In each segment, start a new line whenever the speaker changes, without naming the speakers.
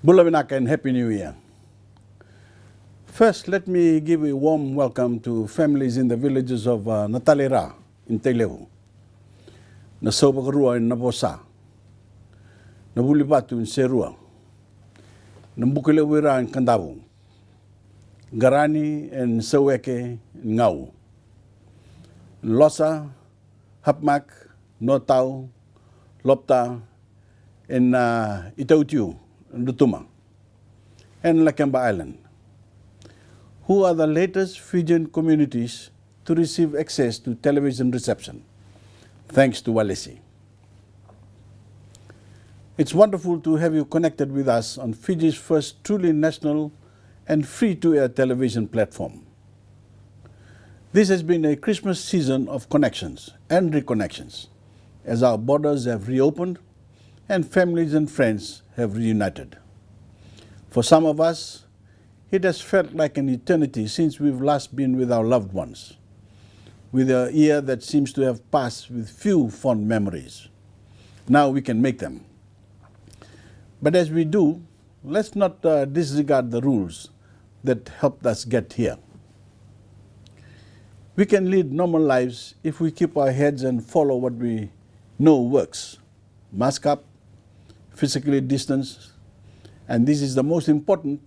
Bulawinak and Happy New Year. First, let me give a warm welcome to families in the villages of Natalera in Telehu, Nasobakarua in Nabosa, Nabulibatu in Serua, Nambukilewira in Kandavu, Garani and Voreqe in Ngau, Losa, Hapmak, Notau, Lopta, in Itautiu, Lutuma, and Lakemba Island, who are the latest Fijian communities to receive access to television reception, thanks to Walesi. It's wonderful to have you connected with us on Fiji's first truly national and free-to-air television platform. This has been a Christmas season of connections and reconnections, as our borders have reopened and families and friends have reunited. For some of us, it has felt like an eternity since we've last been with our loved ones, with a year that seems to have passed with few fond memories. Now we can make them. But as we do, let's not disregard the rules that helped us get here. We can lead normal lives if we keep our heads and follow what we know works. Mask up, physically distance, and this is the most important,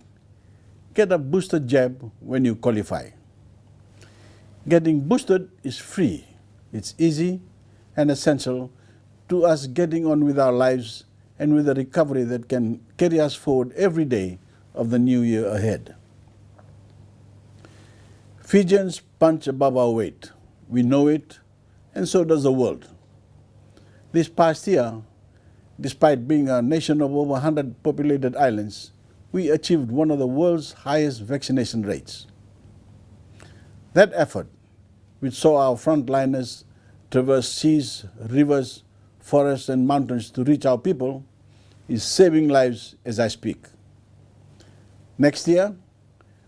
get a booster jab when you qualify. Getting boosted is free, it's easy and essential to us getting on with our lives and with a recovery that can carry us forward every day of the new year ahead. Fijians punch above our weight. We know it, and so does the world. This past year, despite being a nation of over 100 populated islands, we achieved one of the world's highest vaccination rates. That effort, which saw our frontliners traverse seas, rivers, forests and mountains to reach our people, is saving lives as I speak. Next year,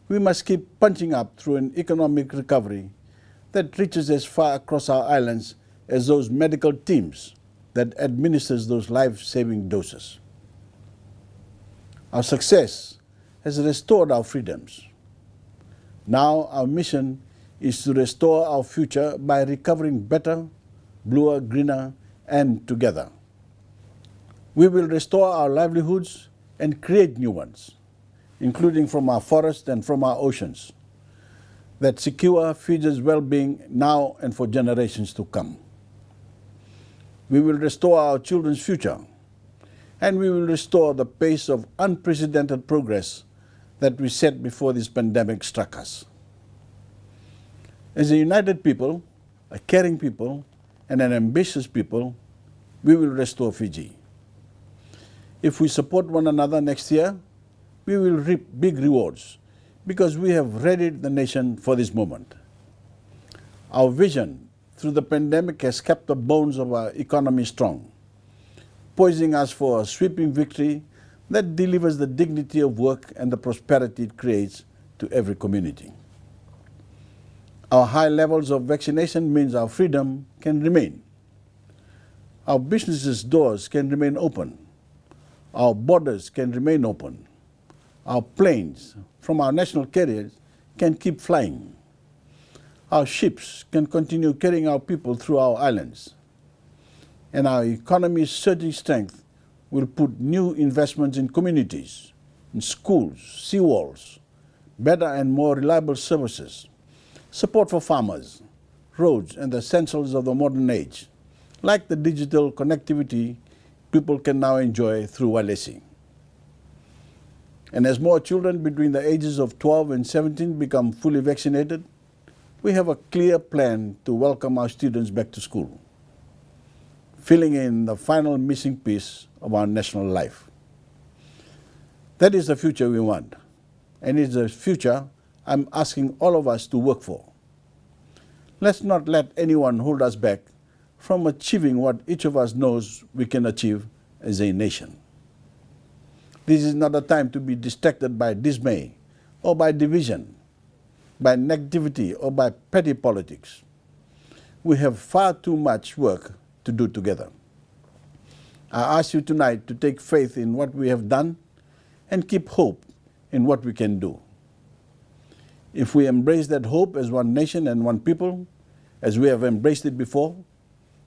we must keep punching up through an economic recovery that reaches as far across our islands as those medical teams that administers those life-saving doses. Our success has restored our freedoms. Now our mission is to restore our future by recovering better, bluer, greener, and together. We will restore our livelihoods and create new ones, including from our forests and from our oceans, that secure Fiji's well-being now and for generations to come. We will restore our children's future, and we will restore the pace of unprecedented progress that we set before this pandemic struck us. As a united people, a caring people, and an ambitious people, we will restore Fiji. If we support one another next year, we will reap big rewards because we have readied the nation for this moment. Our vision through the pandemic has kept the bones of our economy strong, poising us for a sweeping victory that delivers the dignity of work and the prosperity it creates to every community. Our high levels of vaccination means our freedom can remain. Our businesses' doors can remain open. Our borders can remain open. Our planes from our national carriers can keep flying. Our ships can continue carrying our people through our islands. And our economy's surging strength will put new investments in communities, in schools, seawalls, better and more reliable services, support for farmers, roads and the essentials of the modern age, like the digital connectivity people can now enjoy through Walesi. And as more children between the ages of 12 and 17 become fully vaccinated, we have a clear plan to welcome our students back to school, filling in the final missing piece of our national life. That is the future we want, and it's the future I'm asking all of us to work for. Let's not let anyone hold us back from achieving what each of us knows we can achieve as a nation. This is not a time to be distracted by dismay or by division, by negativity or by petty politics. We have far too much work to do together. I ask you tonight to take faith in what we have done and keep hope in what we can do. If we embrace that hope as one nation and one people, as we have embraced it before,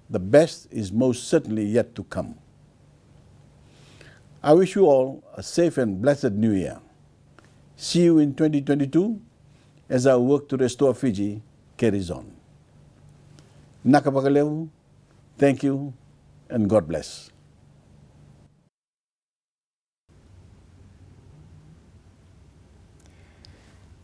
the best is most certainly yet to come. I wish you all a safe and blessed New Year. See you in 2022 as our work to restore Fiji carries on. Nakapakalevu, thank you, and God bless.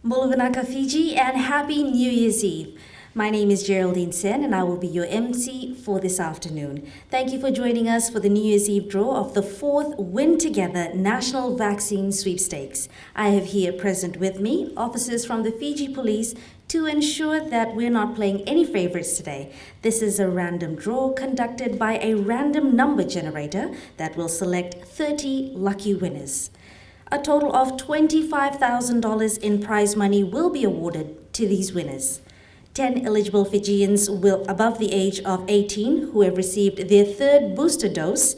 Muluganaka Fiji, and Happy New Year's Eve. My name is Geraldine Sen and I will be your MC for this afternoon. Thank you for joining us for the New Year's Eve draw of the 4th Win Together National Vaccine Sweepstakes. I have here present with me officers from the Fiji Police to ensure that we're not playing any favorites today. This is a random draw conducted by a random number generator that will select 30 lucky winners. A total of $25,000 in prize money will be awarded to these winners. 10 eligible Fijians above the age of 18 who have received their 3rd booster dose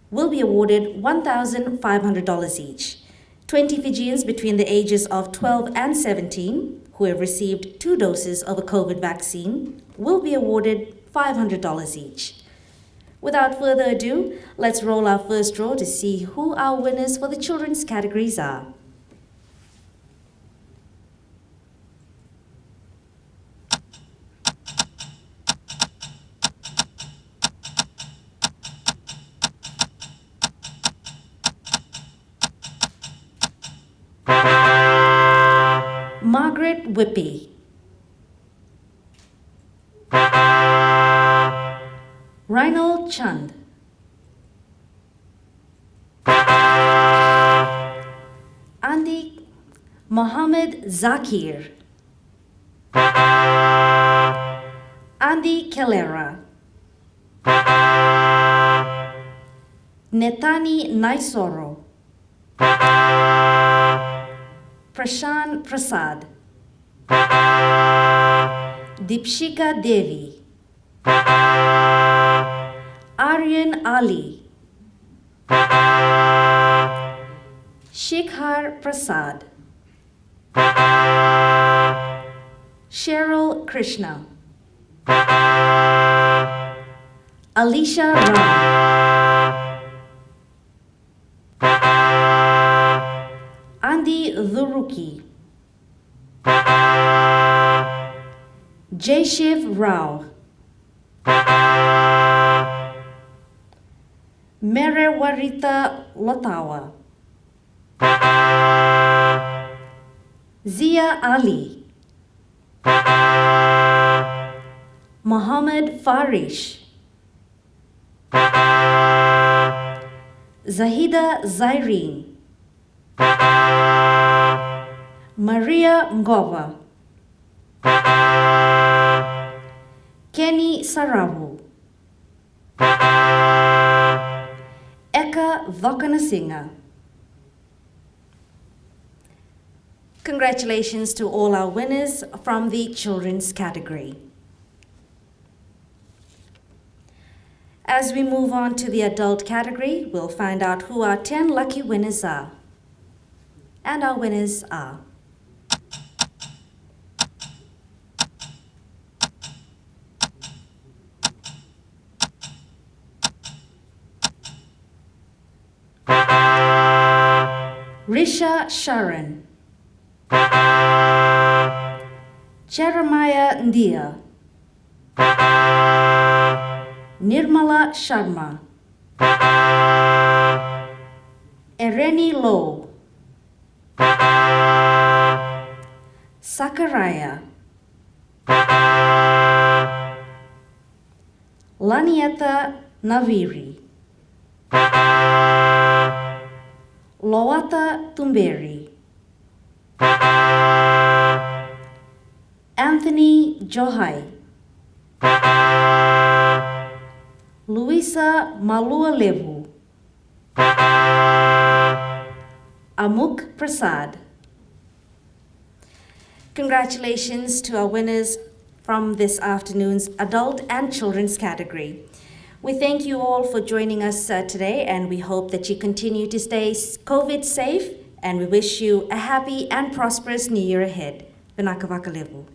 will be awarded $1,500 each. 20 Fijians between the ages of 12 and 17 who have received 2 doses of a COVID vaccine will be awarded $500 each. Without further ado, let's roll our first draw to see who our winners for the children's categories are. Margaret Whippy, Reinald Chand, Andy Mohammed Zakir, Andy Kelera, Netani Naisoro, Prashan Prasad, Dipshika Devi, Aryan Ali, Shikhar Prasad, Cheryl Krishna, Alicia Ram, Andy Dhuruki, Jayshiv Rao, Merewarita Lotawa, Zia Ali, Mohammed Farish, Zahida Zaireen, Maria Ngova, Kenny Sarawu, Eka Vakanasinga. Congratulations to all our winners from the children's category. As we move on to the adult category, we'll find out who our 10 lucky winners are. And our winners are Risha Sharon, Jeremiah Ndia, Nirmala Sharma, Ereni Low, Sakaraya, Lanieta Naviri, Loata Tumberi, Anthony Johai, Luisa Malualevu, Amuk Prasad. Congratulations to our winners from this afternoon's adult and children's category. We thank you all for joining us today, and we hope that you continue to stay COVID safe, and we wish you a happy and prosperous new year ahead. Vinaka Vakalevu.